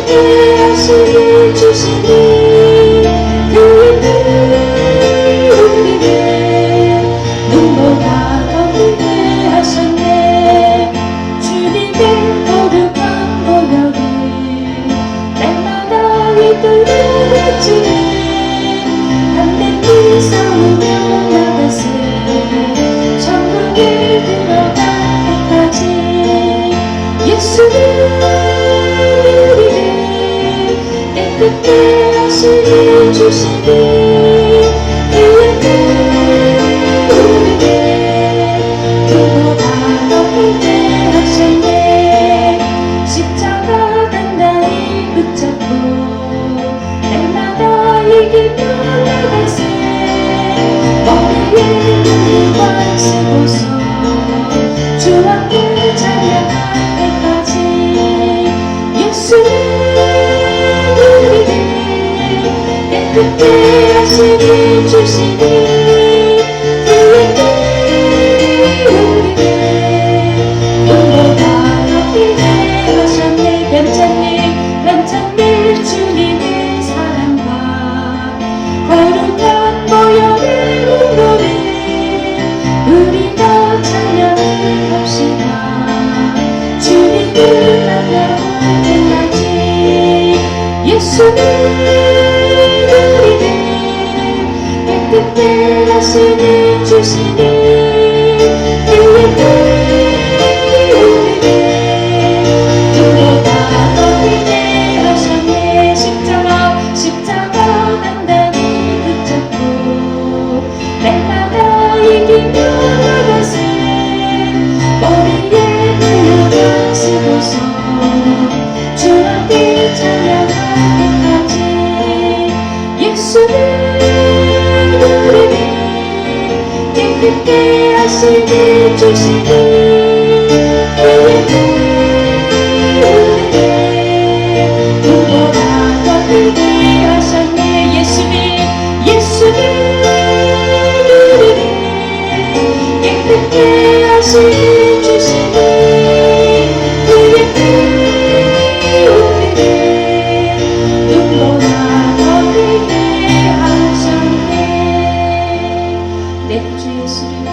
깨끗게 하시니 주시니 그의 피 우리를 눈보다 더 크게 하셨네. 주님의 거룩한 보혈을 날마다 이끌어갔지. 담대 길 싸우며 나가세 천국에 들어갈 때까지. 예수는 우리를 깨끗게 하시니 주시니 그의 피 우리를 눈보다 더 크게 하셨네. 십자가 단단히 붙잡고 날마다 이기며 나가세. 머리에 눈물만 쓰고서 주 앞에 찬양할 때까지. 예수는 우리를 깨끗게 하시니 주시니 그의 피 우리를 눈보다 더 크게 하셨네. 변찬일 주님의 사랑과 거룩한 보혈의 눈물을 우리가 찬양을 합시다. 주님을 만나올 때까지. 예수는 우리를 깨끗게 하시니 주시니 그의 피 우리를 눈보다 더 크게 하셨네. 십자가 단단히 붙잡고 날마다 이기며 나가세. 머리에 물려가 쓰고서 주 앞에 찬양할 때까지. 예수는 우리를 깨끗게 하시니 주시니 그의 피 우리를 눈보다 더 크게 하셨네. 예수는 우리를 깨끗게 하시니 주시니 그의 피 우리를 눈보다 더 크게 하셨네. 내 주 예수를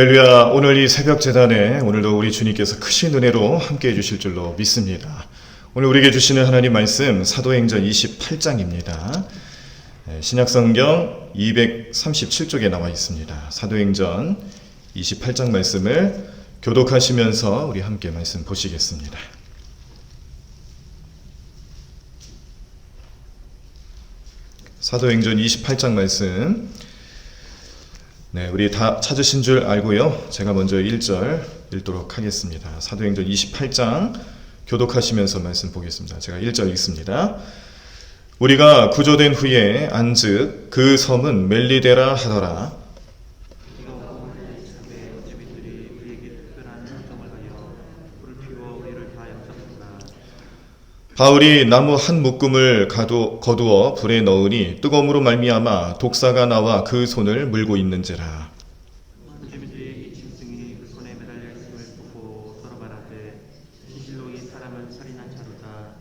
할렐루야. 오늘 이 새벽 제단에 오늘도 우리 주님께서 크신 은혜로 함께해 주실 줄로 믿습니다. 오늘 우리에게 주시는 하나님 말씀 사도행전 28장입니다. 신약성경 237쪽에 나와 있습니다. 사도행전 28장 말씀을 교독하시면서 우리 함께 말씀 보시겠습니다. 사도행전 28장 말씀, 우리 다 찾으신 줄 알고요. 제가 먼저 1절 읽도록 하겠습니다. 사도행전 28장 교독하시면서 말씀 보겠습니다. 제가 1절 읽습니다. 우리가 구조된 후에 안즉 그 섬은 멜리데라 하더라. 바울이 나무 한 묶음을 거두어 불에 넣으니 뜨거움으로 말미암아 독사가 나와 그 손을 물고 있는지라. 짐승이 그 손에 매달려 있음을 보고 서로 말하되 진실로 이 사람은 살인한 자로다.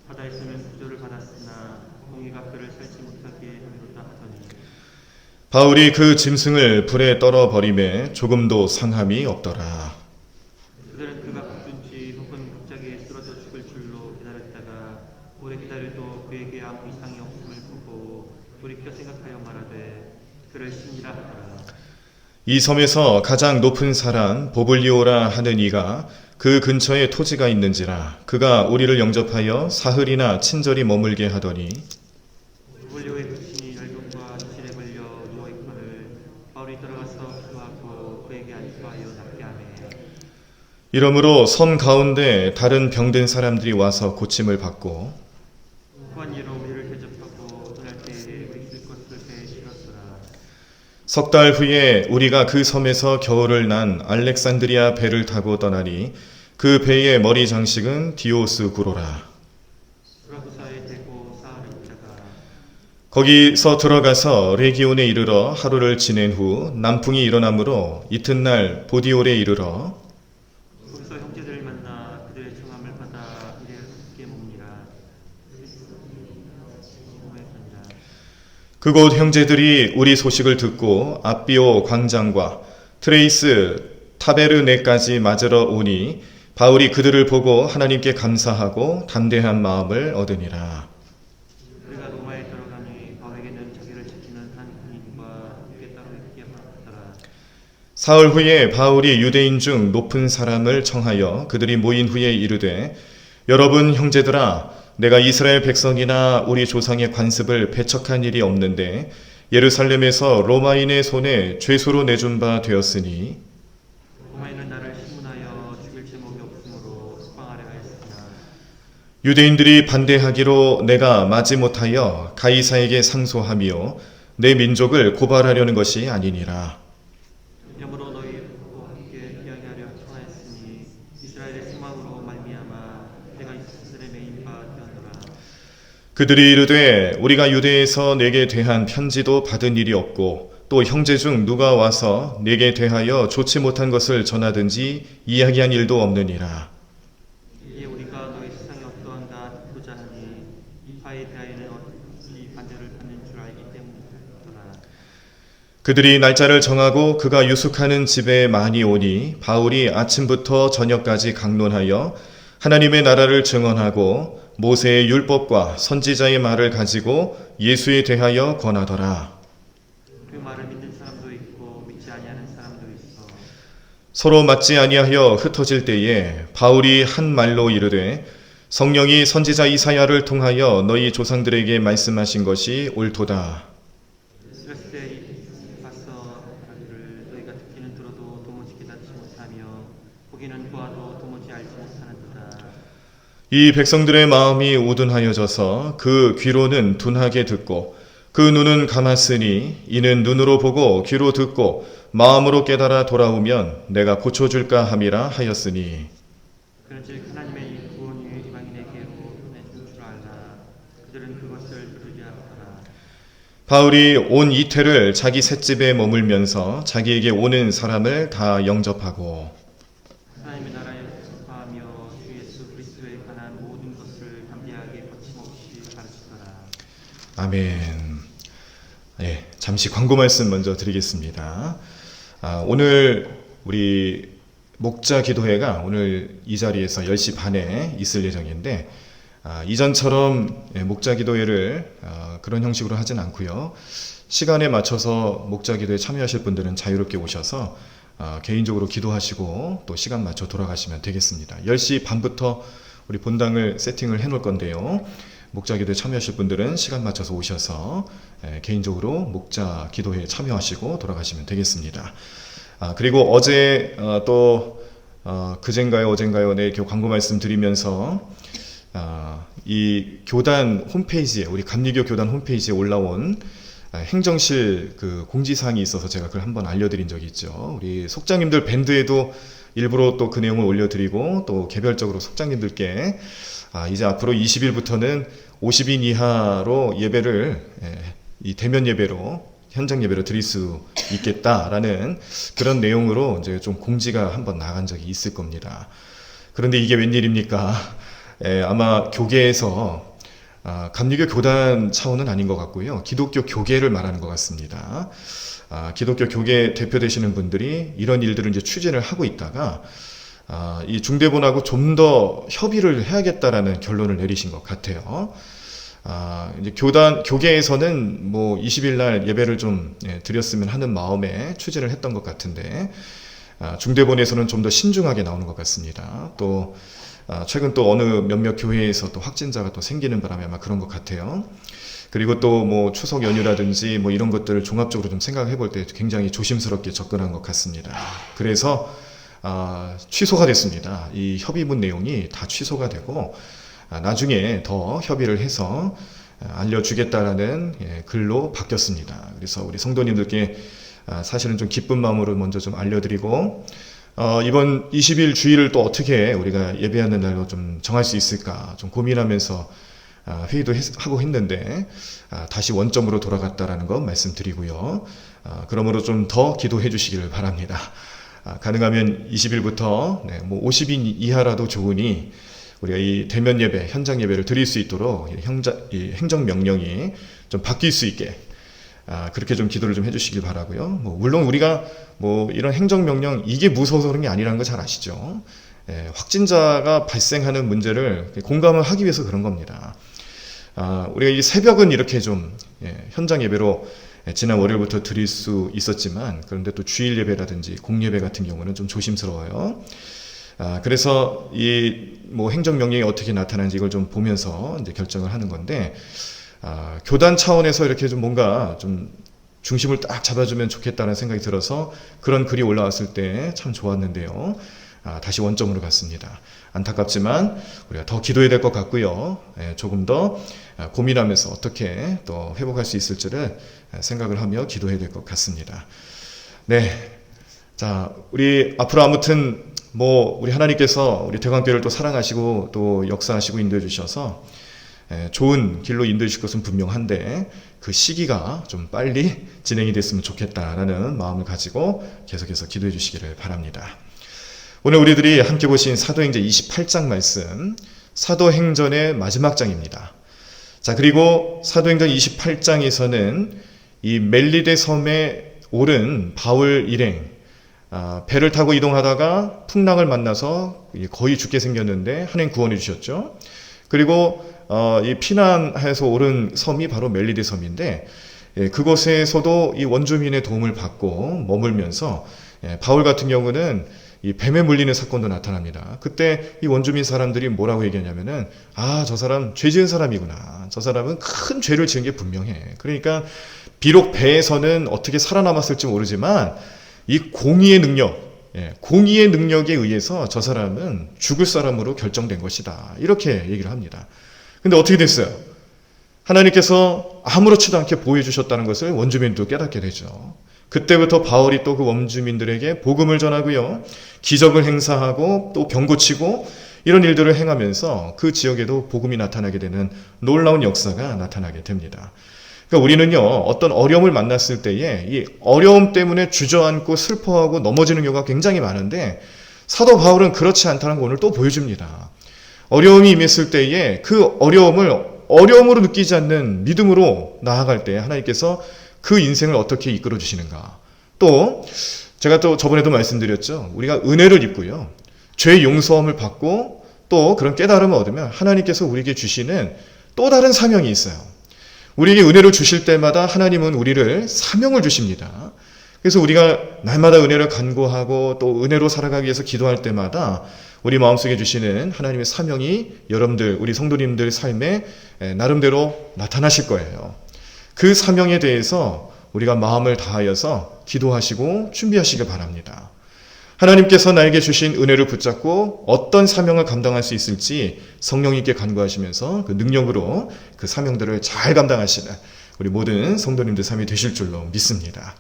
바다에서는 구조를 받았으나 공의가 그를 살지 못하게 함이로다 하더니 바울이 그 짐승을 불에 떨어 버리매 조금도 상함이 없더라. 그들은 그가 죽든지 혹은 갑자기 쓰러져 죽을 줄로 기다렸다가 오래 기다려도 그에게 아무 이상이 없음을 보고 돌이켜 생각하여 말하되 그를 신이라 하더라. 이 섬에서 가장 높은 사람 보블리오라 하는 이가 그 근처에 토지가 있는지라. 그가 우리를 영접하여 사흘이나 친절히 머물게 하더니 보블리오의 부친이 열병과 질에 걸려 누워있거늘 바울이 들어가서 기도하고 그에게 안수하여 낫게 하매 이러므로 섬 가운데 다른 병든 사람들이 와서 고침을 받고 후한 이로 우리를 대접하고 떠날 때에 우리 있을 것을 배에 실었더라. 석 달 후에 우리가 그 섬에서 겨울을 난 알렉산드리아 배를 타고 떠나니 그 배의 머리 장식은 디오스 구로라. 수라구사에 대고 사흘을 있다가 거기서 들어가서 레기온에 이르러 하루를 지낸 후 남풍이 일어나므로 이튿날 보디올에 이르러 거기서 형제들을 만나 그들의 청함을 받아 이래 함께 묵니라. 그곳 형제들이 우리 소식을 듣고 아비오 광장과 트레이스 타베르네까지 맞으러 오니 바울이 그들을 보고 하나님께 감사하고 담대한 마음을 얻으니라. 우리가 로마에 들어가니 바울에게는 자기를 지키는 한 군인과 함께 따로 있게 하였더라. 사흘 후에 바울이 유대인 중 높은 사람을 청하여 그들이 모인 후에 이르되 여러분 형제들아, 내가 이스라엘 백성이나 우리 조상의 관습을 배척한 일이 없는데 예루살렘에서 로마인의 손에 죄수로 내준 바 되었으니 로마인은 나를 신문하여 죽일 제목이 없으므로 석방하려 하였으나 유대인들이 반대하기로 내가 마지 못하여 가이사에게 상소하며 내 민족을 고발하려는 것이 아니니라. 이러므로 너희와 함께 이야기하려 청하였으니 이스라엘의 소망으로 말미암아 내가 이스라엘의 메인 바 되었노라. 그들이 이르되 우리가 유대에서 내게 대한 편지도 받은 일이 없고 또 형제 중 누가 와서 내게 대하여 좋지 못한 것을 전하든지 이야기한 일도 없느니라. 이에 우리가 너희 세상에 어떠한가 듣고자 하니 이 바에 대하여는 어찌 반대를 받는 줄 알기 때문이더라. 그들이 날짜를 정하고 그가 유숙하는 집에 많이 오니 바울이 아침부터 저녁까지 강론하여 하나님의 나라를 증언하고 모세의 율법과 선지자의 말을 가지고 예수에 대하여 권하더라. 그 말을 믿는 사람도 있고 믿지 아니하는 사람도 있어. 서로 맞지 아니하여 흩어질 때에 바울이 한 말로 이르되 성령이 선지자 이사야를 통하여 너희 조상들에게 말씀하신 것이 옳도다. 그랬을 때 가서 말하기를 너희가 듣기는 들어도 도무지 깨닫지 못하며 보기는 보아도 도무지 알지 못하는도다. 이 백성들의 마음이 우둔하여져서 그 귀로는 둔하게 듣고 그 눈은 감았으니 이는 눈으로 보고 귀로 듣고 마음으로 깨달아 돌아오면 내가 고쳐줄까 함이라 하였으니 그런즉 하나님의 이 구원이 이방인에게로 내준 줄 알라. 그들은 그것을 들으려 하더라. 바울이 온 이태를 자기 셋집에 머물면서 자기에게 오는 사람을 다 영접하고 하나님의 나라에 속하며 주 예수 그리스도에 관한 모든 것을 담대하게 거침없이 가르치더라. 아멘. 잠시 광고 말씀 먼저 드리겠습니다. 오늘 우리 목자 기도회가 오늘 이 자리에서 10시 반에 있을 예정인데 이전처럼 목자 기도회를 그런 형식으로 하진 않고요. 시간에 맞춰서 목자 기도에 참여하실 분들은 자유롭게 오셔서 개인적으로 기도하시고 또 시간 맞춰 돌아가시면 되겠습니다. 10시 반부터 우리 본당을 세팅을 해 놓을 건데요. 목자 기도에 참여하실 분들은 시간 맞춰서 오셔서 개인적으로 목자 기도회에 참여하시고 돌아가시면 되겠습니다. 그리고 어제 그젠가요 어젠가요 이렇게 광고 말씀 드리면서 이 교단 홈페이지에 우리 감리교 교단 홈페이지에 올라온 행정실 그 공지사항이 있어서 제가 그걸 한번 알려드린 적이 있죠. 우리 속장님들 밴드에도 일부러 또 그 내용을 올려드리고 또 개별적으로 속장님들께 이제 앞으로 20일부터는 50인 이하로 예배를 이 대면 예배로 현장 예배로 드릴 수 있겠다라는 그런 내용으로 이제 좀 공지가 한번 나간 적이 있을 겁니다. 그런데 이게 웬일입니까? 아마 교계에서 감리교 교단 차원은 아닌 것 같고요. 기독교 교계를 말하는 것 같습니다. 기독교 교계 대표 되시는 분들이 이런 일들을 이제 추진을 하고 있다가 이 중대본하고 좀 더 협의를 해야겠다라는 결론을 내리신 것 같아요. 이제 교계에서는 뭐 20일 날 예배를 좀 드렸으면 하는 마음에 추진을 했던 것 같은데, 중대본에서는 좀 더 신중하게 나오는 것 같습니다. 또, 최근 또 어느 몇몇 교회에서 또 확진자가 또 생기는 바람에 아마 그런 것 같아요. 그리고 또 뭐 추석 연휴라든지 뭐 이런 것들을 종합적으로 좀 생각해 볼 때 굉장히 조심스럽게 접근한 것 같습니다. 그래서, 취소가 됐습니다. 이 협의문 내용이 다 취소가 되고, 나중에 더 협의를 해서 알려주겠다라는 글로 바뀌었습니다. 그래서 우리 성도님들께 사실은 좀 기쁜 마음으로 먼저 좀 알려드리고, 이번 20일 주일을 또 어떻게 우리가 예배하는 날로 좀 정할 수 있을까 좀 고민하면서 회의도 하고 했는데 다시 원점으로 돌아갔다라는 거 말씀드리고요. 그러므로 좀 더 기도해 주시기를 바랍니다. 가능하면 20일부터 뭐 50인 이하라도 좋으니 우리가 이 대면 예배, 현장 예배를 드릴 수 있도록 이 행정 명령이 좀 바뀔 수 있게 그렇게 좀 기도를 좀 해주시길 바라고요. 뭐 물론 우리가 뭐 이런 행정 명령 이게 무서워서 그런 게 아니라는 거 잘 아시죠. 확진자가 발생하는 문제를 공감을 하기 위해서 그런 겁니다. 우리가 이 새벽은 이렇게 좀 현장 예배로 지난 월요일부터 드릴 수 있었지만, 그런데 또 주일 예배라든지 공예배 같은 경우는 좀 조심스러워요. 그래서 이 뭐 행정 명령이 어떻게 나타나는지 이걸 좀 보면서 이제 결정을 하는 건데, 교단 차원에서 이렇게 좀 뭔가 좀 중심을 딱 잡아주면 좋겠다는 생각이 들어서 그런 글이 올라왔을 때 참 좋았는데요. 다시 원점으로 갔습니다. 안타깝지만 우리가 더 기도해야 될 것 같고요. 조금 더 고민하면서 어떻게 또 회복할 수 있을지를 생각을 하며 기도해야 될 것 같습니다. 네. 자, 우리 앞으로 아무튼 뭐 우리 하나님께서 우리 대광교회를 또 사랑하시고 또 역사하시고 인도해 주셔서 좋은 길로 인도해 주실 것은 분명한데 그 시기가 좀 빨리 진행이 됐으면 좋겠다라는 마음을 가지고 계속해서 기도해 주시기를 바랍니다. 오늘 우리들이 함께 보신 사도행전 28장 말씀, 사도행전의 마지막 장입니다. 자, 그리고 사도행전 28장에서는 이 멜리데 섬에 오른 바울 일행, 배를 타고 이동하다가 풍랑을 만나서 거의 죽게 생겼는데 하나님 구원해 주셨죠. 그리고 이 피난해서 오른 섬이 바로 멜리데 섬인데, 그곳에서도 이 원주민의 도움을 받고 머물면서 바울 같은 경우는 이 뱀에 물리는 사건도 나타납니다. 그때 이 원주민 사람들이 뭐라고 얘기하냐면은, 저 사람 죄 지은 사람이구나. 저 사람은 큰 죄를 지은 게 분명해. 그러니까 비록 배에서는 어떻게 살아남았을지 모르지만 이 공의의 능력에 의해서 저 사람은 죽을 사람으로 결정된 것이다. 이렇게 얘기를 합니다. 근데 어떻게 됐어요? 하나님께서 아무렇지도 않게 보호해 주셨다는 것을 원주민도 깨닫게 되죠. 그때부터 바울이 또 그 원주민들에게 복음을 전하고요, 기적을 행사하고 또 병 고치고 이런 일들을 행하면서 그 지역에도 복음이 나타나게 되는 놀라운 역사가 나타나게 됩니다. 그러니까 우리는요, 어떤 어려움을 만났을 때에 이 어려움 때문에 주저앉고 슬퍼하고 넘어지는 경우가 굉장히 많은데, 사도 바울은 그렇지 않다는 걸 오늘 또 보여줍니다. 어려움이 임했을 때에 그 어려움을 어려움으로 느끼지 않는 믿음으로 나아갈 때 하나님께서 그 인생을 어떻게 이끌어 주시는가. 또 제가 또 저번에도 말씀드렸죠. 우리가 은혜를 입고요. 죄 용서함을 받고 또 그런 깨달음을 얻으면 하나님께서 우리에게 주시는 또 다른 사명이 있어요. 우리에게 은혜를 주실 때마다 하나님은 우리를 사명을 주십니다. 그래서 우리가 날마다 은혜를 간구하고 또 은혜로 살아가기 위해서 기도할 때마다 우리 마음속에 주시는 하나님의 사명이 여러분들, 우리 성도님들 삶에 나름대로 나타나실 거예요. 그 사명에 대해서 우리가 마음을 다하여서 기도하시고 준비하시길 바랍니다. 하나님께서 나에게 주신 은혜를 붙잡고 어떤 사명을 감당할 수 있을지 성령님께 간구하시면서 그 능력으로 그 사명들을 잘 감당하시는 우리 모든 성도님들 삶이 되실 줄로 믿습니다.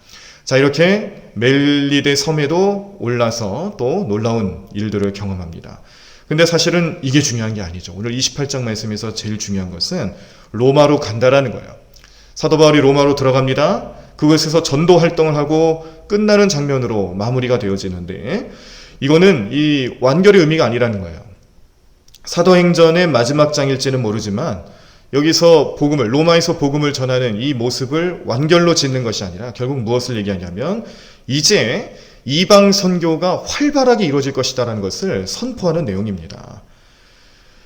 자, 이렇게 멜리데 섬에도 올라서 또 놀라운 일들을 경험합니다. 근데 사실은 이게 중요한 게 아니죠. 오늘 28장 말씀에서 제일 중요한 것은 로마로 간다라는 거예요. 사도 바울이 로마로 들어갑니다. 그곳에서 전도 활동을 하고 끝나는 장면으로 마무리가 되어지는데 이거는 이 완결의 의미가 아니라는 거예요. 사도행전의 마지막 장일지는 모르지만 여기서 복음을, 로마에서 복음을 전하는 이 모습을 완결로 짓는 것이 아니라 결국 무엇을 얘기하냐면 이제 이방 선교가 활발하게 이루어질 것이다라는 것을 선포하는 내용입니다.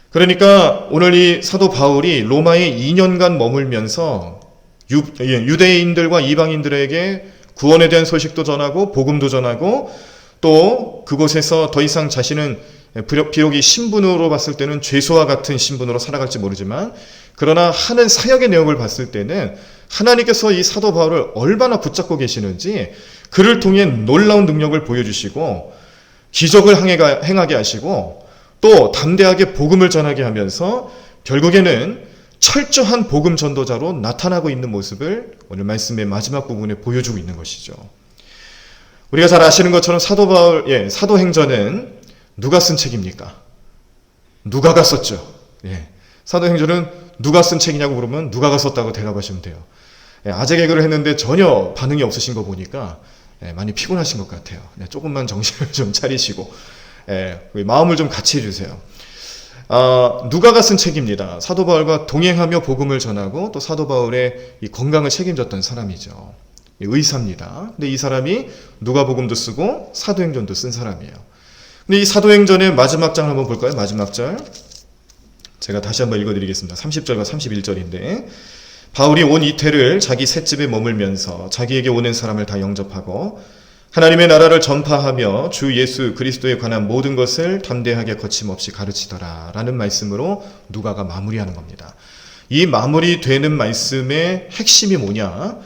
그러니까 오늘 이 사도 바울이 로마에 2년간 머물면서 유대인들과 이방인들에게 구원에 대한 소식도 전하고 복음도 전하고 또 그곳에서 더 이상 자신은 비록 이 신분으로 봤을 때는 죄수와 같은 신분으로 살아갈지 모르지만 그러나 하는 사역의 내용을 봤을 때는 하나님께서 이 사도 바울을 얼마나 붙잡고 계시는지 그를 통해 놀라운 능력을 보여주시고 기적을 행하게 하시고 또 담대하게 복음을 전하게 하면서 결국에는 철저한 복음 전도자로 나타나고 있는 모습을 오늘 말씀의 마지막 부분에 보여주고 있는 것이죠. 우리가 잘 아시는 것처럼 사도행전은 누가 쓴 책입니까? 누가가 썼죠. 사도행전은 누가 쓴 책이냐고 물으면 누가가 썼다고 대답하시면 돼요. 아재 개그를 했는데 전혀 반응이 없으신 거 보니까 많이 피곤하신 것 같아요. 조금만 정신을 좀 차리시고 마음을 좀 같이 해주세요. 누가가 쓴 책입니다. 사도 바울과 동행하며 복음을 전하고 또 사도 바울의 이 건강을 책임졌던 사람이죠. 의사입니다. 근데 이 사람이 누가복음도 쓰고 사도행전도 쓴 사람이에요. 근데 이 사도행전의 마지막 장 한번 볼까요? 마지막 절. 제가 다시 한번 읽어드리겠습니다. 30절과 31절인데 바울이 온 이태를 자기 셋집에 머물면서 자기에게 오는 사람을 다 영접하고 하나님의 나라를 전파하며 주 예수 그리스도에 관한 모든 것을 담대하게 거침없이 가르치더라 라는 말씀으로 누가가 마무리하는 겁니다. 이 마무리되는 말씀의 핵심이 뭐냐?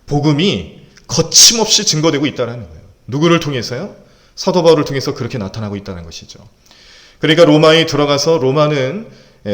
복음이 거침없이 증거되고 있다는 거예요. 누구를 통해서요? 사도 바울을 통해서 그렇게 나타나고 있다는 것이죠. 그러니까 로마에 들어가서 로마는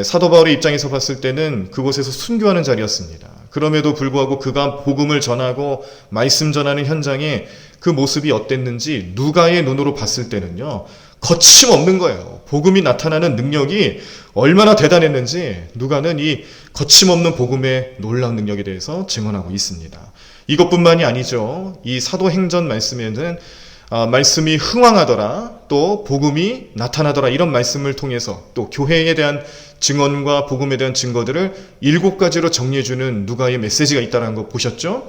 사도 바울의 입장에서 봤을 때는 그곳에서 순교하는 자리였습니다. 그럼에도 불구하고 그가 복음을 전하고 말씀 전하는 현장에 그 모습이 어땠는지 누가의 눈으로 봤을 때는요, 거침없는 거예요. 복음이 나타나는 능력이 얼마나 대단했는지 누가는 이 거침없는 복음의 놀라운 능력에 대해서 증언하고 있습니다. 이것뿐만이 아니죠. 이 사도행전 말씀에는 말씀이 흥왕하더라, 또 복음이 나타나더라, 이런 말씀을 통해서 또 교회에 대한 증언과 복음에 대한 증거들을 7가지로 정리해주는 누가의 메시지가 있다는 거 보셨죠?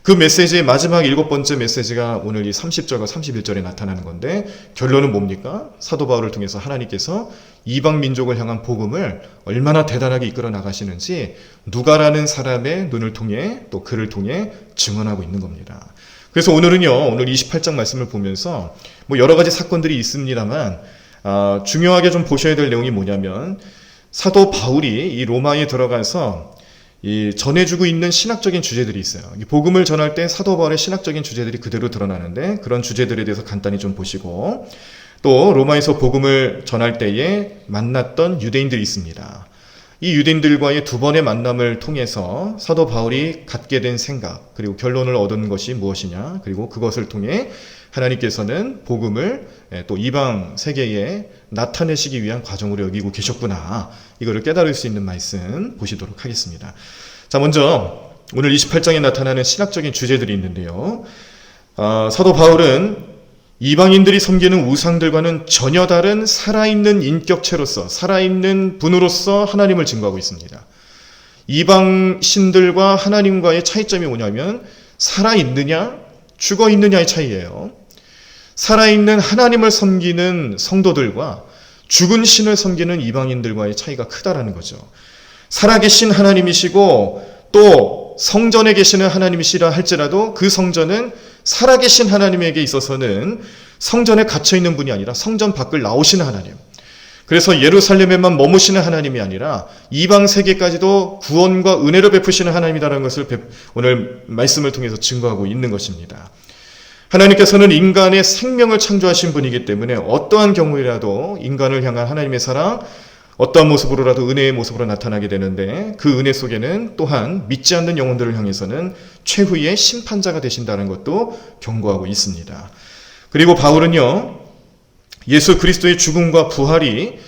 그 메시지의 마지막 7번째 메시지가 오늘 이 30절과 31절에 나타나는 건데 결론은 뭡니까? 사도 바울을 통해서 하나님께서 이방 민족을 향한 복음을 얼마나 대단하게 이끌어 나가시는지 누가라는 사람의 눈을 통해 또 그를 통해 증언하고 있는 겁니다. 그래서 오늘은요, 오늘 28장 말씀을 보면서 뭐 여러 가지 사건들이 있습니다만 중요하게 좀 보셔야 될 내용이 뭐냐면 사도 바울이 이 로마에 들어가서 이 전해주고 있는 신학적인 주제들이 있어요. 이 복음을 전할 때 사도 바울의 신학적인 주제들이 그대로 드러나는데 그런 주제들에 대해서 간단히 좀 보시고 또 로마에서 복음을 전할 때에 만났던 유대인들이 있습니다. 이 유대인들과의 2번의 만남을 통해서 사도 바울이 갖게 된 생각 그리고 결론을 얻은 것이 무엇이냐, 그리고 그것을 통해 하나님께서는 복음을 또 이방 세계에 나타내시기 위한 과정으로 여기고 계셨구나, 이거를 깨달을 수 있는 말씀 보시도록 하겠습니다. 자, 먼저 오늘 28장에 나타나는 신학적인 주제들이 있는데요, 사도 바울은 이방인들이 섬기는 우상들과는 전혀 다른 살아있는 인격체로서, 살아있는 분으로서 하나님을 증거하고 있습니다. 이방 신들과 하나님과의 차이점이 뭐냐면 살아있느냐 죽어있느냐의 차이예요. 살아있는 하나님을 섬기는 성도들과 죽은 신을 섬기는 이방인들과의 차이가 크다라는 거죠. 살아계신 하나님이시고 또 성전에 계시는 하나님이시라 할지라도 그 성전은 살아계신 하나님에게 있어서는 성전에 갇혀있는 분이 아니라 성전 밖을 나오시는 하나님. 그래서 예루살렘에만 머무시는 하나님이 아니라 이방 세계까지도 구원과 은혜를 베푸시는 하나님이라는 것을 오늘 말씀을 통해서 증거하고 있는 것입니다. 하나님께서는 인간의 생명을 창조하신 분이기 때문에 어떠한 경우에라도 인간을 향한 하나님의 사랑, 어떠한 모습으로라도 은혜의 모습으로 나타나게 되는데 그 은혜 속에는 또한 믿지 않는 영혼들을 향해서는 최후의 심판자가 되신다는 것도 경고하고 있습니다. 그리고 바울은요, 예수 그리스도의 죽음과 부활이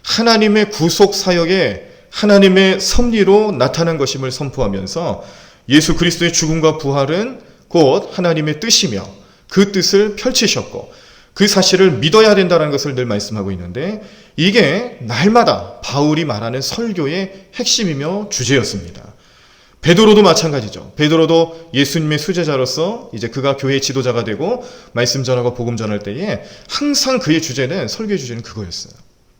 하나님의 구속 사역에 하나님의 섭리로 나타난 것임을 선포하면서 예수 그리스도의 죽음과 부활은 곧 하나님의 뜻이며 그 뜻을 펼치셨고 그 사실을 믿어야 된다는 것을 늘 말씀하고 있는데 이게 날마다 바울이 말하는 설교의 핵심이며 주제였습니다. 베드로도 마찬가지죠. 베드로도 예수님의 수제자로서 이제 그가 교회의 지도자가 되고 말씀 전하고 복음 전할 때에 항상 그의 주제는, 설교의 주제는 그거였어요.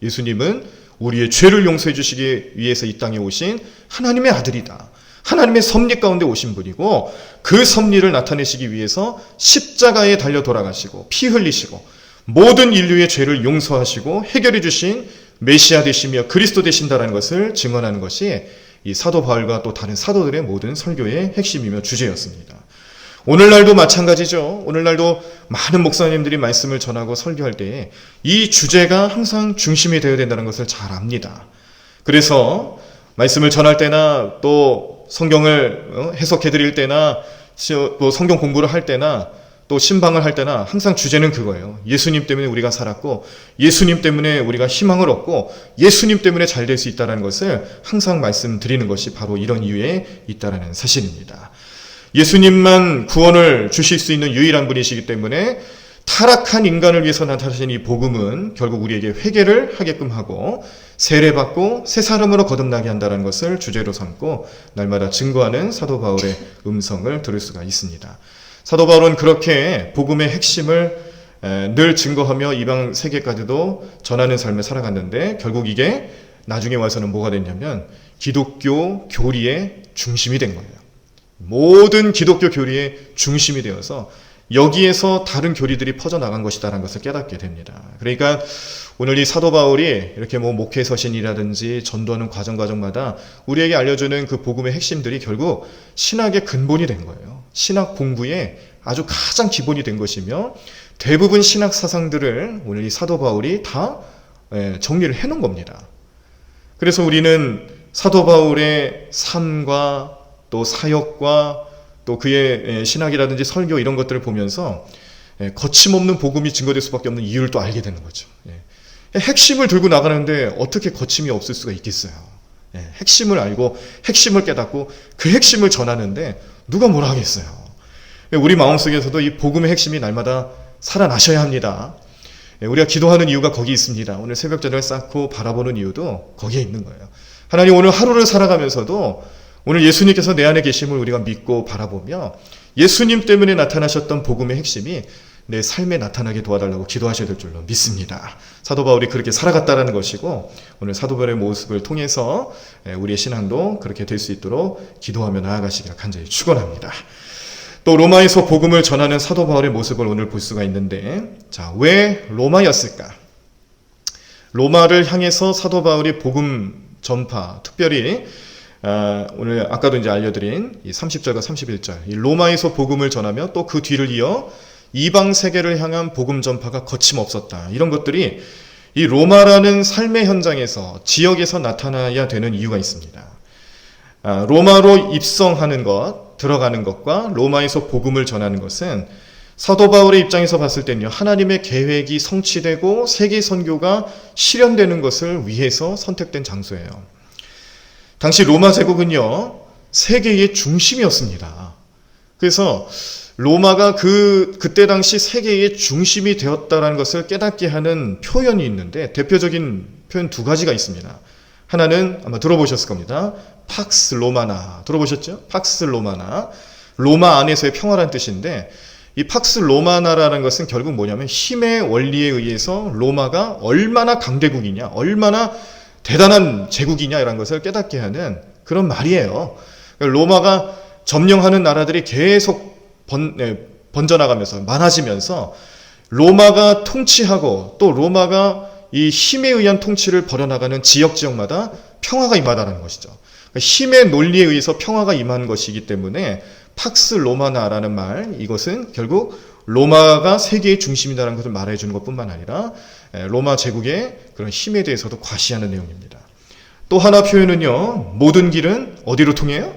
예수님은 우리의 죄를 용서해 주시기 위해서 이 땅에 오신 하나님의 아들이다. 하나님의 섭리 가운데 오신 분이고 그 섭리를 나타내시기 위해서 십자가에 달려 돌아가시고 피 흘리시고 모든 인류의 죄를 용서하시고 해결해 주신 메시아 되시며 그리스도 되신다는 것을 증언하는 것이 이 사도 바울과 또 다른 사도들의 모든 설교의 핵심이며 주제였습니다. 오늘날도 마찬가지죠. 오늘날도 많은 목사님들이 말씀을 전하고 설교할 때에 이 주제가 항상 중심이 되어야 된다는 것을 잘 압니다. 그래서 말씀을 전할 때나 또 성경을 해석해 드릴 때나 또 성경 공부를 할 때나 또 신방을 할 때나 항상 주제는 그거예요. 예수님 때문에 우리가 살았고 예수님 때문에 우리가 희망을 얻고 예수님 때문에 잘 될 수 있다는 것을 항상 말씀드리는 것이 바로 이런 이유에 있다는 사실입니다. 예수님만 구원을 주실 수 있는 유일한 분이시기 때문에 타락한 인간을 위해서 나타나신 이 복음은 결국 우리에게 회개를 하게끔 하고 세례받고 새 사람으로 거듭나게 한다는 것을 주제로 삼고 날마다 증거하는 사도 바울의 음성을 들을 수가 있습니다. 사도 바울은 그렇게 복음의 핵심을 늘 증거하며 이방 세계까지도 전하는 삶을 살아갔는데 결국 이게 나중에 와서는 뭐가 됐냐면 기독교 교리의 중심이 된 거예요. 모든 기독교 교리의 중심이 되어서 여기에서 다른 교리들이 퍼져나간 것이다라는 것을 깨닫게 됩니다. 그러니까 오늘 이 사도 바울이 이렇게 목회 서신이라든지 전도하는 과정마다 우리에게 알려주는 그 복음의 핵심들이 결국 신학의 근본이 된 거예요. 신학 공부의 아주 가장 기본이 된 것이며 대부분 신학 사상들을 오늘 이 사도 바울이 다 정리를 해놓은 겁니다. 그래서 우리는 사도 바울의 삶과 또 사역과 또 그의 신학이라든지 설교 이런 것들을 보면서 거침없는 복음이 증거될 수밖에 없는 이유를 또 알게 되는 거죠. 핵심을 들고 나가는데 어떻게 거침이 없을 수가 있겠어요. 핵심을 알고 핵심을 깨닫고 그 핵심을 전하는데 누가 뭐라 하겠어요. 우리 마음속에서도 이 복음의 핵심이 날마다 살아나셔야 합니다. 우리가 기도하는 이유가 거기 있습니다. 오늘 새벽전을 쌓고 바라보는 이유도 거기에 있는 거예요. 하나님 오늘 하루를 살아가면서도 오늘 예수님께서 내 안에 계심을 우리가 믿고 바라보며 예수님 때문에 나타나셨던 복음의 핵심이 내 삶에 나타나게 도와달라고 기도하셔야 될 줄로 믿습니다. 사도 바울이 그렇게 살아갔다라는 것이고 오늘 사도 바울의 모습을 통해서 우리의 신앙도 그렇게 될 수 있도록 기도하며 나아가시기를 간절히 축원합니다. 또 로마에서 복음을 전하는 사도 바울의 모습을 오늘 볼 수가 있는데 자, 왜 로마였을까? 로마를 향해서 사도 바울이 복음 전파, 특별히 오늘 아까도 이제 알려드린 이 30절과 31절 이 로마에서 복음을 전하며 또 그 뒤를 이어 이방 세계를 향한 복음 전파가 거침없었다. 이런 것들이 이 로마라는 삶의 현장에서 지역에서 나타나야 되는 이유가 있습니다. 로마로 입성하는 것, 들어가는 것과 로마에서 복음을 전하는 것은 사도 바울의 입장에서 봤을 때는요, 하나님의 계획이 성취되고 세계 선교가 실현되는 것을 위해서 선택된 장소예요. 당시 로마 제국은요, 세계의 중심이었습니다. 그래서 로마가 그때 당시 세계의 중심이 되었다는 것을 깨닫게 하는 표현이 있는데 대표적인 표현 두 가지가 있습니다. 하나는 아마 들어보셨을 겁니다. 팍스 로마나 들어보셨죠? 팍스 로마나 로마 안에서의 평화란 뜻인데 이 팍스 로마나라는 것은 결국 뭐냐면 힘의 원리에 의해서 로마가 얼마나 강대국이냐, 얼마나 대단한 제국이냐라는 것을 깨닫게 하는 그런 말이에요. 로마가 점령하는 나라들이 계속 번져나가면서 많아지면서 로마가 통치하고 또 로마가 이 힘에 의한 통치를 벌여나가는 지역마다 평화가 임하다는 것이죠. 그러니까 힘의 논리에 의해서 평화가 임한 것이기 때문에 팍스 로마나라는 말, 이것은 결국 로마가 세계의 중심이라는 것을 말해주는 것뿐만 아니라 로마 제국의 그런 힘에 대해서도 과시하는 내용입니다. 또 하나 표현은요, 모든 길은 어디로 통해요?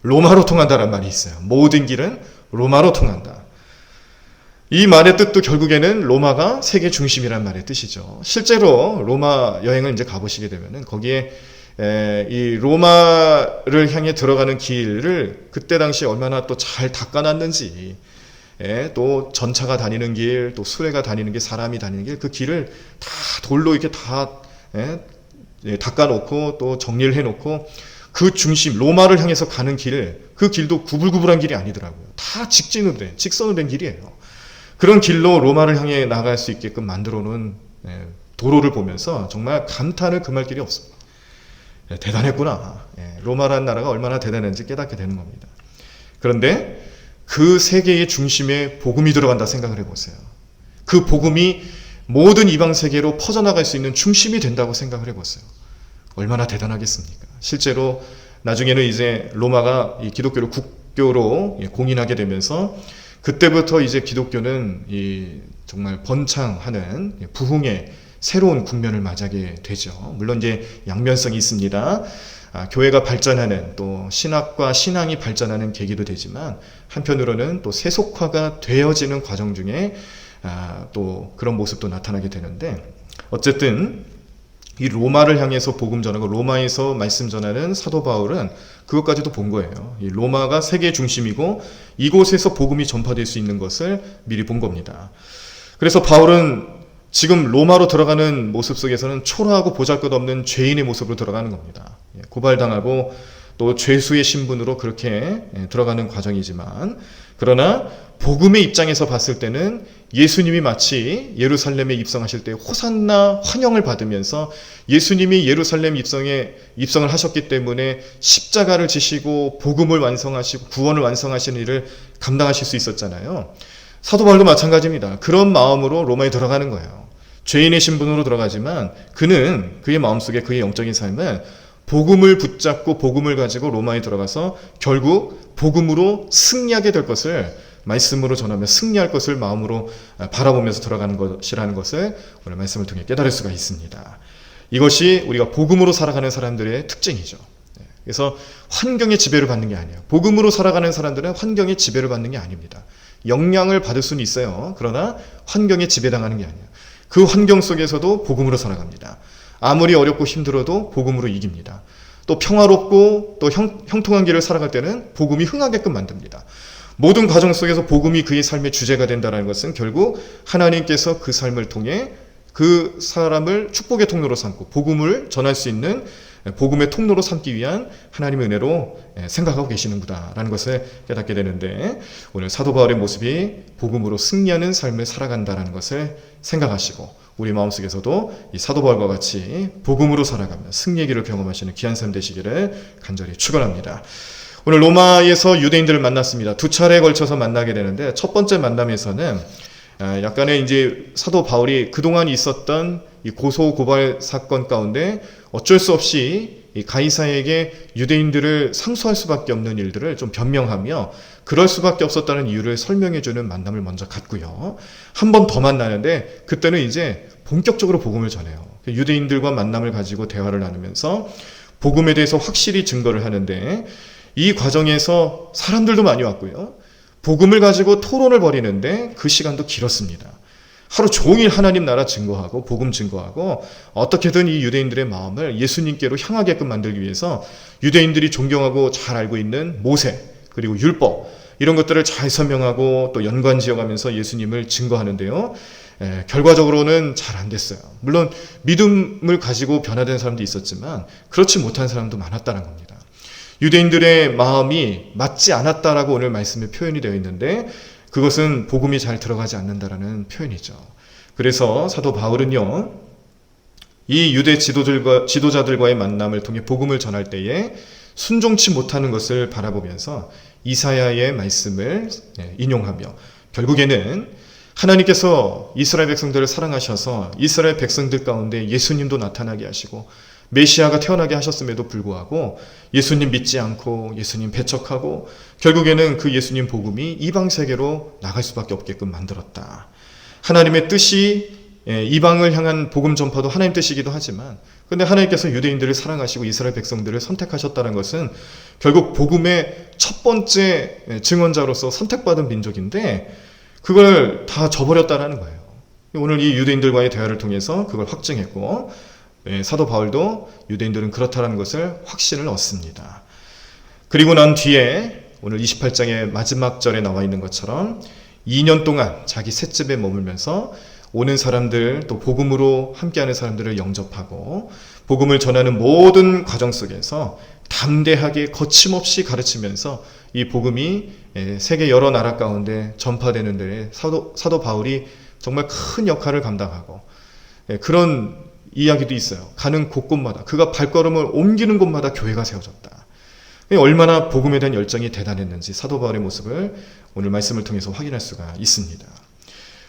로마로 통한다는 말이 있어요. 모든 길은 로마로 통한다. 이 말의 뜻도 결국에는 로마가 세계 중심이라는 말의 뜻이죠. 실제로 로마 여행을 이제 가보시게 되면은 거기에 이 로마를 향해 들어가는 길을 그때 당시 얼마나 또 잘 닦아놨는지, 또 전차가 다니는 길, 또 수레가 다니는 길, 사람이 다니는 길, 그 길을 다 돌로 이렇게 다 닦아놓고 또 정리를 해놓고 그 중심, 로마를 향해서 가는 길, 그 길도 구불구불한 길이 아니더라고요. 다 직선으로 된 길이에요. 그런 길로 로마를 향해 나갈 수 있게끔 만들어 놓은 도로를 보면서 정말 감탄을 금할 길이 없습니다. 대단했구나. 로마라는 나라가 얼마나 대단한지 깨닫게 되는 겁니다. 그런데 그 세계의 중심에 복음이 들어간다 생각을 해보세요. 그 복음이 모든 이방 세계로 퍼져나갈 수 있는 중심이 된다고 생각을 해보세요. 얼마나 대단하겠습니까? 실제로 나중에는 이제 로마가 이 기독교를 국교로 공인하게 되면서 그때부터 이제 기독교는 이 정말 번창하는 부흥의 새로운 국면을 맞이하게 되죠. 물론 이제 양면성이 있습니다. 교회가 발전하는, 또 신학과 신앙이 발전하는 계기도 되지만 한편으로는 또 세속화가 되어지는 과정 중에 또 그런 모습도 나타나게 되는데, 어쨌든 이 로마를 향해서 복음 전하고 로마에서 말씀 전하는 사도 바울은 그것까지도 본 거예요. 이 로마가 세계 중심이고 이곳에서 복음이 전파될 수 있는 것을 미리 본 겁니다. 그래서 바울은 지금 로마로 들어가는 모습 속에서는 초라하고 보잘것없는 죄인의 모습으로 들어가는 겁니다. 고발당하고 또 죄수의 신분으로 그렇게 들어가는 과정이지만, 그러나 복음의 입장에서 봤을 때는 예수님이 마치 예루살렘에 입성하실 때 호산나 환영을 받으면서 예수님이 예루살렘 입성을 하셨기 때문에 십자가를 지시고 복음을 완성하시고 구원을 완성하시는 일을 감당하실 수 있었잖아요. 사도 바울도 마찬가지입니다. 그런 마음으로 로마에 들어가는 거예요. 죄인의 신분으로 들어가지만 그는 그의 마음속에 그의 영적인 삶은 복음을 붙잡고 복음을 가지고 로마에 들어가서 결국 복음으로 승리하게 될 것을, 말씀으로 전하며 승리할 것을 마음으로 바라보면서 들어가는 것이라는 것을 오늘 말씀을 통해 깨달을 수가 있습니다. 이것이 우리가 복음으로 살아가는 사람들의 특징이죠. 그래서 환경의 지배를 받는 게 아니에요. 복음으로 살아가는 사람들은 환경의 지배를 받는 게 아닙니다. 영향을 받을 수는 있어요. 그러나 환경에 지배당하는 게 아니에요. 그 환경 속에서도 복음으로 살아갑니다. 아무리 어렵고 힘들어도 복음으로 이깁니다. 또 평화롭고 또 형통한 길을 살아갈 때는 복음이 흥하게끔 만듭니다. 모든 과정 속에서 복음이 그의 삶의 주제가 된다는 것은 결국 하나님께서 그 삶을 통해 그 사람을 축복의 통로로 삼고 복음을 전할 수 있는 복음의 통로로 삼기 위한 하나님의 은혜로 생각하고 계시는구나라는 것을 깨닫게 되는데, 오늘 사도 바울의 모습이 복음으로 승리하는 삶을 살아간다는 것을 생각하시고 우리 마음속에서도 이 사도 바울과 같이 복음으로 살아가며 승리의 길을 경험하시는 귀한 삶 되시기를 간절히 축원합니다. 오늘 로마에서 유대인들을 만났습니다. 두 차례에 걸쳐서 만나게 되는데, 첫 번째 만남에서는 약간의 이제 사도 바울이 그동안 있었던 이 고소 고발 사건 가운데 어쩔 수 없이 이 가이사에게 유대인들을 상소할 수밖에 없는 일들을 좀 변명하며 그럴 수밖에 없었다는 이유를 설명해주는 만남을 먼저 갖고요. 한 번 더 만나는데 그때는 이제 본격적으로 복음을 전해요. 유대인들과 만남을 가지고 대화를 나누면서 복음에 대해서 확실히 증거를 하는데, 이 과정에서 사람들도 많이 왔고요. 복음을 가지고 토론을 벌이는데 그 시간도 길었습니다. 하루 종일 하나님 나라 증거하고 복음 증거하고 어떻게든 이 유대인들의 마음을 예수님께로 향하게끔 만들기 위해서 유대인들이 존경하고 잘 알고 있는 모세 그리고 율법 이런 것들을 잘 설명하고 또 연관지어가면서 예수님을 증거하는데요. 결과적으로는 잘 안 됐어요. 물론 믿음을 가지고 변화된 사람도 있었지만 그렇지 못한 사람도 많았다는 겁니다. 유대인들의 마음이 맞지 않았다라고 오늘 말씀에 표현이 되어 있는데, 그것은 복음이 잘 들어가지 않는다라는 표현이죠. 그래서 사도 바울은요, 이 유대 지도자들과의 만남을 통해 복음을 전할 때에 순종치 못하는 것을 바라보면서 이사야의 말씀을 인용하며 결국에는 하나님께서 이스라엘 백성들을 사랑하셔서 이스라엘 백성들 가운데 예수님도 나타나게 하시고 메시아가 태어나게 하셨음에도 불구하고 예수님 믿지 않고 예수님 배척하고 결국에는 그 예수님 복음이 이방 세계로 나갈 수밖에 없게끔 만들었다. 하나님의 뜻이 이방을 향한 복음 전파도 하나님 뜻이기도 하지만 근데 하나님께서 유대인들을 사랑하시고 이스라엘 백성들을 선택하셨다는 것은 결국 복음의 첫 번째 증언자로서 선택받은 민족인데 그걸 다 저버렸다는 거예요. 오늘 이 유대인들과의 대화를 통해서 그걸 확증했고 사도 바울도 유대인들은 그렇다는 것을 확신을 얻습니다. 그리고 난 뒤에 오늘 28장의 마지막 절에 나와 있는 것처럼 2년 동안 자기 셋집에 머물면서 오는 사람들 또 복음으로 함께하는 사람들을 영접하고 복음을 전하는 모든 과정 속에서 담대하게 거침없이 가르치면서 이 복음이 세계 여러 나라 가운데 전파되는 데에 사도 바울이 정말 큰 역할을 감당하고 그런 이야기도 있어요. 가는 곳곳마다 그가 발걸음을 옮기는 곳마다 교회가 세워졌다. 얼마나 복음에 대한 열정이 대단했는지 사도 바울의 모습을 오늘 말씀을 통해서 확인할 수가 있습니다.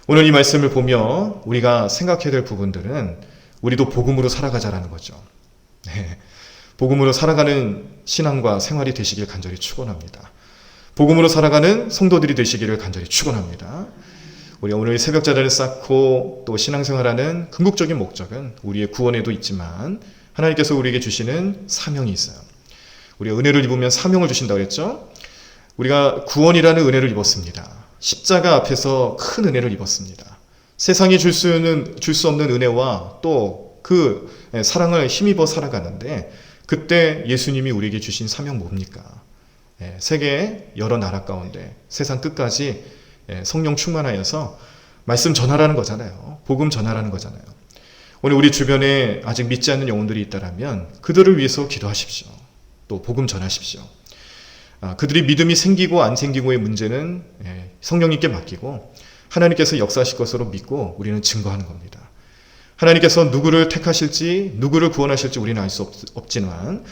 오늘 이 말씀을 보며 우리가 생각해야 될 부분들은 우리도 복음으로 살아가자라는 거죠. 복음으로 살아가는 신앙과 생활이 되시길 간절히 축원합니다. 복음으로 살아가는 성도들이 되시기를 간절히 축원합니다. 우리가 오늘 새벽 자리를 쌓고 또 신앙생활하는 궁극적인 목적은 우리의 구원에도 있지만 하나님께서 우리에게 주시는 사명이 있어요. 우리가 은혜를 입으면 사명을 주신다고 했죠. 우리가 구원이라는 은혜를 입었습니다. 십자가 앞에서 큰 은혜를 입었습니다. 세상이 줄 수 없는 은혜와 또 그 사랑을 힘입어 살아가는데 그때 예수님이 우리에게 주신 사명 뭡니까? 세계 여러 나라 가운데 세상 끝까지 성령 충만하여서 말씀 전하라는 거잖아요. 복음 전하라는 거잖아요. 오늘 우리 주변에 아직 믿지 않는 영혼들이 있다면 그들을 위해서 기도하십시오. 또 복음 전하십시오. 그들이 믿음이 생기고 안 생기고의 문제는 성령님께 맡기고 하나님께서 역사하실 것으로 믿고 우리는 증거하는 겁니다. 하나님께서 누구를 택하실지 누구를 구원하실지 우리는 알 수 없지만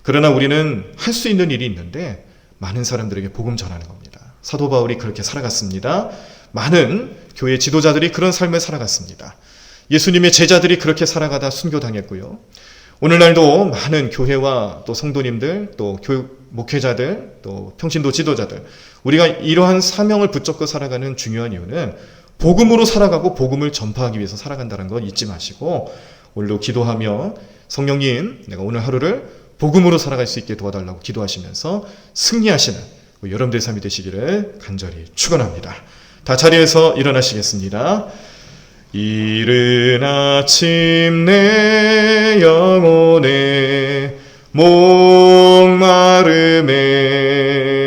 그러나 우리는 할 수 있는 일이 있는데 많은 사람들에게 복음 전하는 겁니다. 사도 바울이 그렇게 살아갔습니다. 많은 교회 지도자들이 그런 삶을 살아갔습니다. 예수님의 제자들이 그렇게 살아가다 순교당했고요. 오늘날도 많은 교회와 또 성도님들, 또 교육 목회자들, 또 평신도 지도자들 우리가 이러한 사명을 붙잡고 살아가는 중요한 이유는 복음으로 살아가고 복음을 전파하기 위해서 살아간다는 거 잊지 마시고 오늘도 기도하며 성령님 내가 오늘 하루를 복음으로 살아갈 수 있게 도와달라고 기도하시면서 승리하시는 여러분들의 삶이 되시기를 간절히 축원합니다. 다 자리에서 일어나시겠습니다. 이른 아침 내 영혼의 목마름에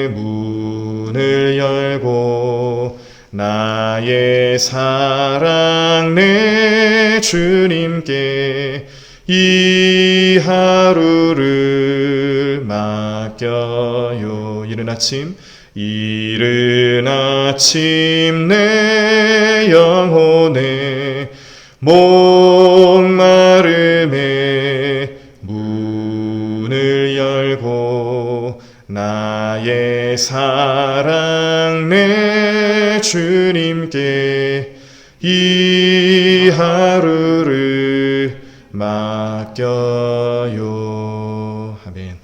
문을 열고 나의 사랑 내 주님께 이 하루를 맡겨요. 이른 아침 내 영혼의 목마름에 문을 열고 나의 사랑 내 주님께 이 하루를 맡겨요. 아멘.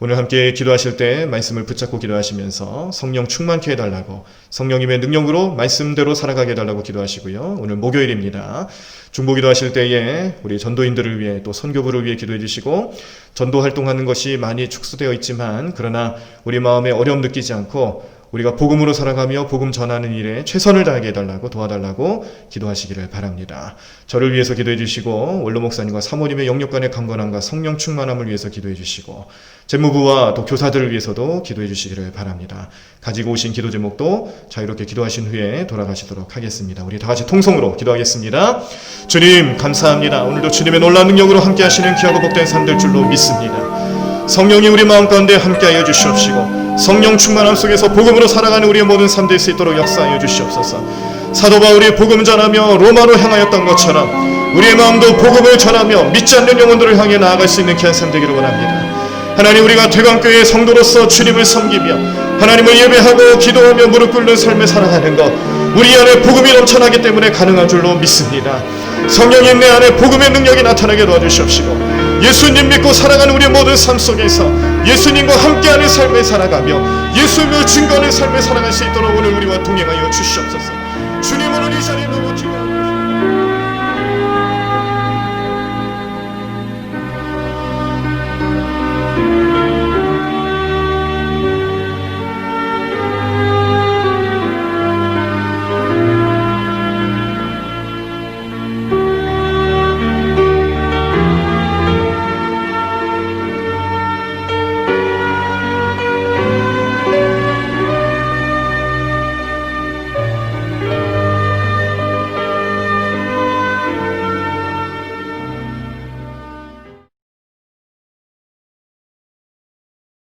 오늘 함께 기도하실 때 말씀을 붙잡고 기도하시면서 성령 충만케 해달라고 성령님의 능력으로 말씀대로 살아가게 해달라고 기도하시고요. 오늘 목요일입니다. 중보기도 하실 때에 우리 전도인들을 위해 또 선교부를 위해 기도해 주시고 전도 활동하는 것이 많이 축소되어 있지만 그러나 우리 마음에 어려움 느끼지 않고 우리가 복음으로 살아가며 복음 전하는 일에 최선을 다하게 해달라고 도와달라고 기도하시기를 바랍니다. 저를 위해서 기도해 주시고 원로 목사님과 사모님의 영육간의 강건함과 성령 충만함을 위해서 기도해 주시고 재무부와 또 교사들을 위해서도 기도해 주시기를 바랍니다. 가지고 오신 기도 제목도 자유롭게 기도하신 후에 돌아가시도록 하겠습니다. 우리 다 같이 통성으로 기도하겠습니다. 주님 감사합니다. 오늘도 주님의 놀라운 능력으로 함께 하시는 귀하고 복된 삶 될 줄로 믿습니다. 성령이 우리 마음 가운데 함께하여 주시옵시고 성령 충만함 속에서 복음으로 살아가는 우리의 모든 삶 될 수 있도록 역사하여 주시옵소서. 사도 바울이 복음 전하며 로마로 향하였던 것처럼 우리의 마음도 복음을 전하며 믿지 않는 영혼들을 향해 나아갈 수 있는 귀한 삶 되기를 원합니다. 하나님, 우리가 대광교회의 성도로서 주님을 섬기며 하나님을 예배하고 기도하며 무릎 꿇는 삶을 살아가는 것, 우리 안에 복음이 넘쳐나기 때문에 가능한 줄로 믿습니다. 성령님, 내 안에 복음의 능력이 나타나게 도와주시옵시고 예수님 믿고 살아가는 우리의 모든 삶 속에서 예수님과 함께하는 삶을 살아가며 예수님을 증거하는 삶을 살아갈 수 있도록 오늘 우리와 동행하여 주시옵소서.